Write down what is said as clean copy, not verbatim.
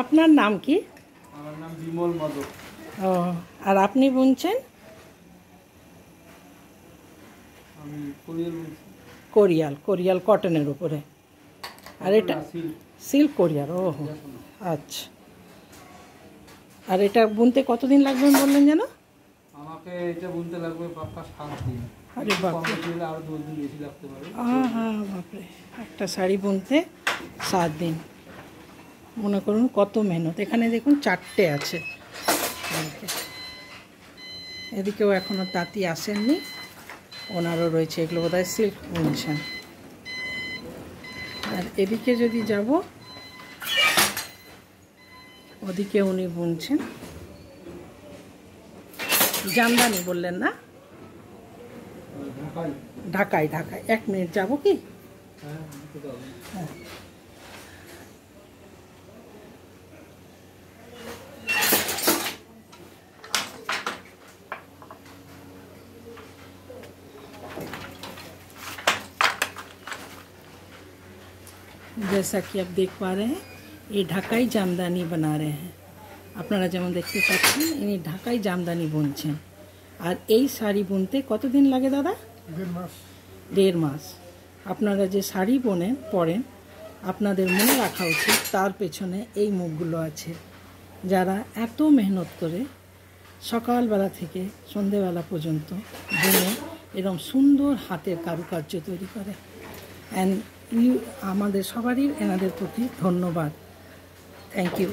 আপনার নাম কি? আমার নাম বিমল মাধব। ও, আর আপনি বুনছেন? আমি কোরিয়াল বুনছি। কোরিয়াল কটনের উপরে। আর এটা সিল্ক কোরিয়াল। ও আচ্ছা। আর এটা বুনতে কতদিন লাগবে বললেন যেন? আমাকে এটা বুনতে লাগবে পাক্কা 7 দিন। আরে বাপরে, আরো 2 দিন বেশি লাগতে পারে। হ্যাঁ বাপরে, একটা শাড়ি বুনতে 7 দিন। মনে করুন কত মেহনত। এখানে দেখুন 4টে আছে। এদিকেও এখনও তাঁতি আসেননি, ওনারও রয়েছে। এগুলো বোধহয় সিল্ক বুনছেন। আর এদিকে যদি যাব, ওদিকে উনি বুনছেন জামদানি বললেন না? ঢাকায়। 1 মিনিট যাব কি? হ্যাঁ। जैसा कि आप देख पा रहे हैं, ये ढाकाई जामदानी बना रहे हैं। আপনারা যেমন দেখতে পাচ্ছেন, ইনি ঢাকাই জামদানি বুনছেন। আর এই শাড়ি বুনতে কতদিন লাগে দাদা? 1.5 মাস। আপনারা যে শাড়ি পরেন, আপনাদের মনে রাখা উচিত তার পেছনে এই মুখগুলো আছে, যারা এত মেহনত করে সকালবেলা থেকে সন্ধেবেলা পর্যন্ত বুনে এরকম সুন্দর হাতের কারুকার্য তৈরি করে। আমাদের সবারই এনাদের প্রতি ধন্যবাদ। Thank you.